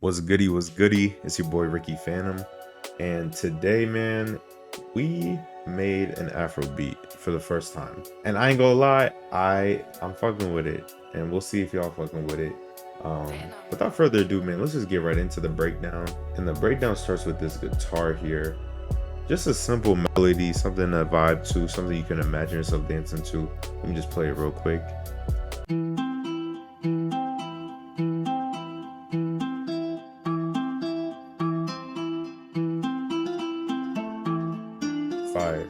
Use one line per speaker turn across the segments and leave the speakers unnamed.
What's goody, what's goody? It's your boy Ricky Phantom. And today, man, we made an Afro beat for the first time. And I ain't gonna lie, I'm fucking with it. And we'll see if y'all fucking with it. Without further ado, man, let's just get right into the breakdown. And the breakdown starts with this guitar here. Just a simple melody, something to vibe to, something you can imagine yourself dancing to. Let me just play it real quick. Fire.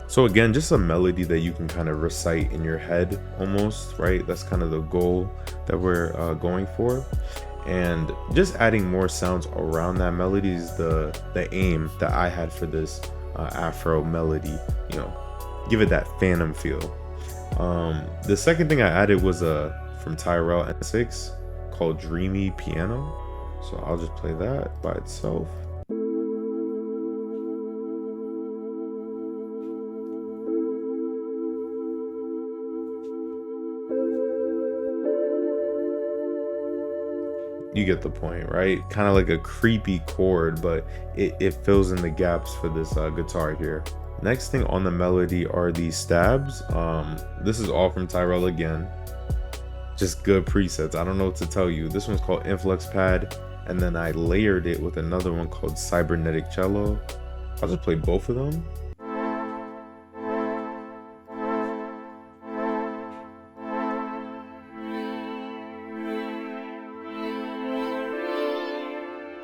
So again, just a melody that you can kind of recite in your head almost, right? That's kind of the goal that we're going for. And just adding more sounds around that melody is the aim that I had for this Afro melody, you know, give it that phantom feel. The second thing I added was from Tyrell N6 called Dreamy Piano. So I'll just play that by itself. You get the point, right? Kind of like a creepy chord, but it fills in the gaps for this guitar here. Next thing on the melody are these stabs. This is all from Tyrell again. Just good presets. I don't know what to tell you. This one's called Influx Pad, and then I layered it with another one called Cybernetic Cello. I'll just play both of them.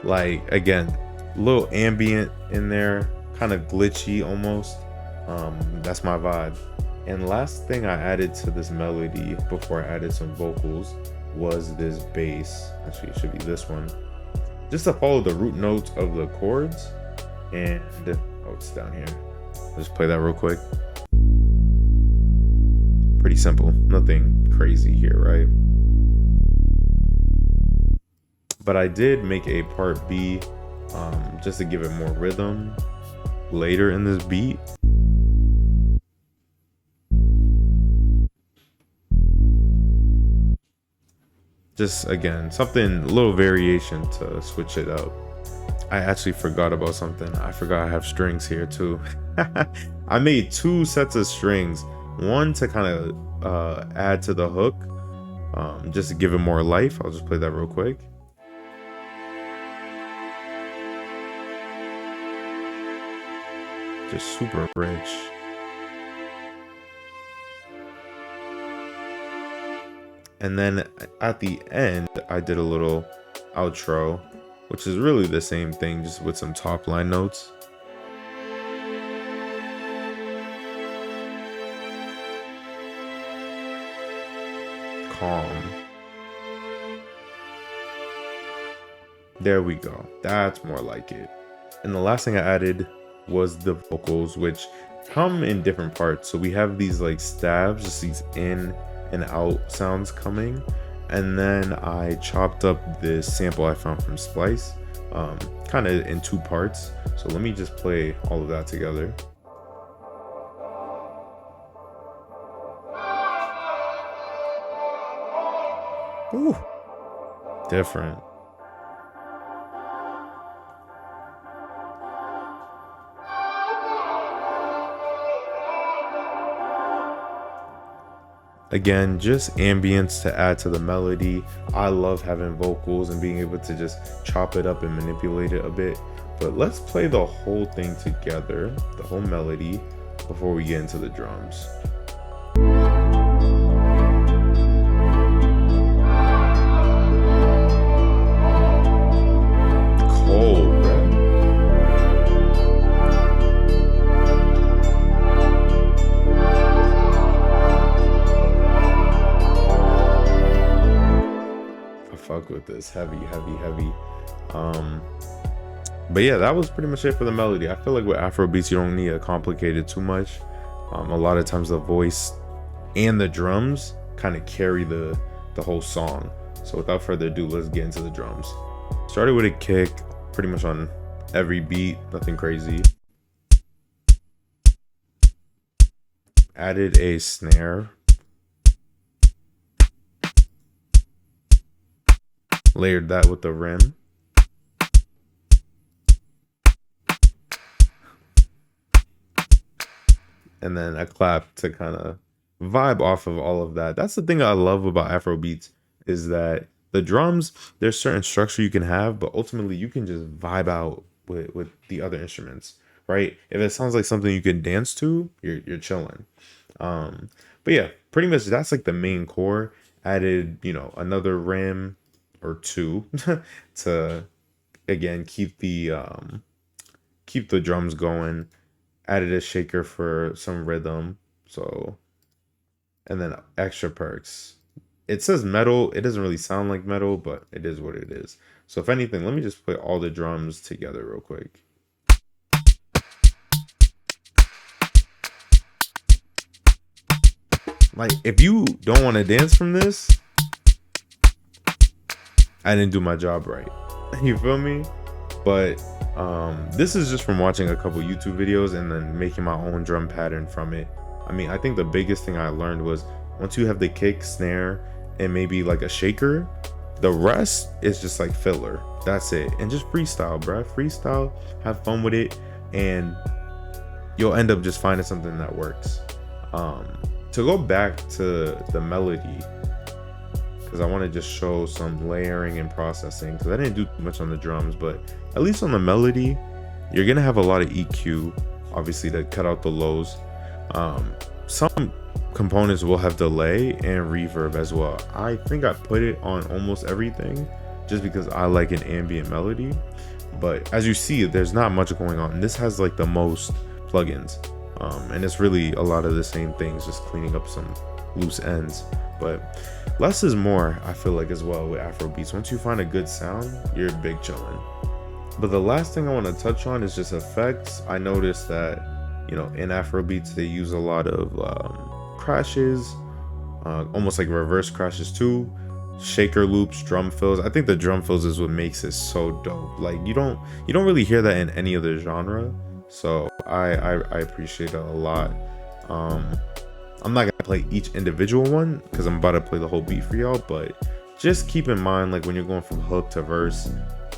Like, again, a little ambient in there, kind of glitchy almost. That's my vibe. And last thing I added to this melody before I added some vocals was this bass. Actually, it should be this one. Just to follow the root notes of the chords. And, oh, it's down here. Let's play that real quick. Pretty simple, nothing crazy here, right? But I did make a part B just to give it more rhythm later in this beat. Just again, something, a little variation to switch it up. I actually forgot about something. I forgot I have strings here too. I made two sets of strings. One to kind of add to the hook, just to give it more life. I'll just play that real quick. Just super rich. And then at the end, I did a little outro, which is really the same thing, just with some top line notes. Calm. There we go. That's more like it. And the last thing I added was the vocals, which come in different parts. So we have these like stabs, just these in and out sounds coming, and then I chopped up this sample I found from Splice, kind of in two parts. So let me just play all of that together. Ooh, different. Again, just ambience to add to the melody. I love having vocals and being able to just chop it up and manipulate it a bit. But let's play the whole thing together, the whole melody, before we get into the drums. Cold, bro. Fuck with this heavy. But yeah, that was pretty much it for the melody. I feel like with Afro beats, you don't need to complicate it too much. A lot of times the voice and the drums kind of carry the whole song. So without further ado, let's get into the drums. Started with a kick pretty much on every beat, nothing crazy. added a snare, layered that with the rim, and then a clap to kind of vibe off of all of that. That's the thing I love about Afro beats, is that the drums, there's certain structure you can have, but ultimately you can just vibe out with the other instruments, right? If it sounds like something you can dance to, you're chilling. But yeah, pretty much that's like the main core. Added, you know, another rim or two to again keep the drums going. Added a shaker for some rhythm. So, and then extra perks. It says metal. It doesn't really sound like metal, but it is what it is. So if anything, let me just play all the drums together real quick. Like, if you don't want to dance from this, I didn't do my job right. You feel me? But this is just from watching a couple YouTube videos and then making my own drum pattern from it. I mean, I think the biggest thing I learned was once you have the kick, snare, and maybe like a shaker, the rest is just like filler. That's it. And just freestyle, bruh. Freestyle, have fun with it, and you'll end up just finding something that works. To go back to the melody, because I want to just show some layering and processing, because I didn't do much on the drums, but at least on the melody, you're gonna have a lot of EQ, obviously, to cut out the lows. Some components will have delay and reverb as well. I think I put it on almost everything just because I like an ambient melody, but as you see, there's not much going on. This has like the most plugins, and it's really a lot of the same things, just cleaning up some loose ends. But less is more, I feel like, as well with Afro beats. Once you find a good sound, you're big chillin'. But the last thing I want to touch on is just effects. I noticed that, you know, in Afro beats they use a lot of crashes, almost like reverse crashes too, shaker loops, drum fills. I think the drum fills is what makes it so dope. Like you don't really hear that in any other genre, so I appreciate it a lot. I'm not gonna play each individual one because I'm about to play the whole beat for y'all, but just keep in mind, like when you're going from hook to verse,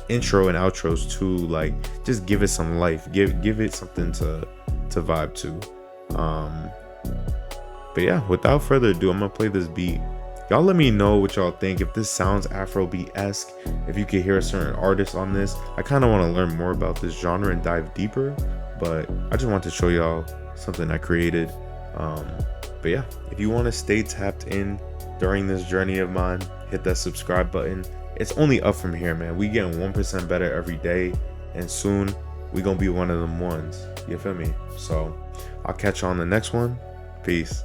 intro and outros too, like just give it some life, give it something to vibe to. But yeah, without further ado, I'm gonna play this beat. Y'all let me know what y'all think, if this sounds Afrobeat-esque, if you could hear a certain artist on this. I kind of want to learn more about this genre and dive deeper, but I just want to show y'all something I created. But yeah, if you want to stay tapped in during this journey of mine, hit that subscribe button. It's only up from here, man. We getting 1% better every day, and soon we gonna be one of them ones. You feel me? So I'll catch you on the next one. Peace.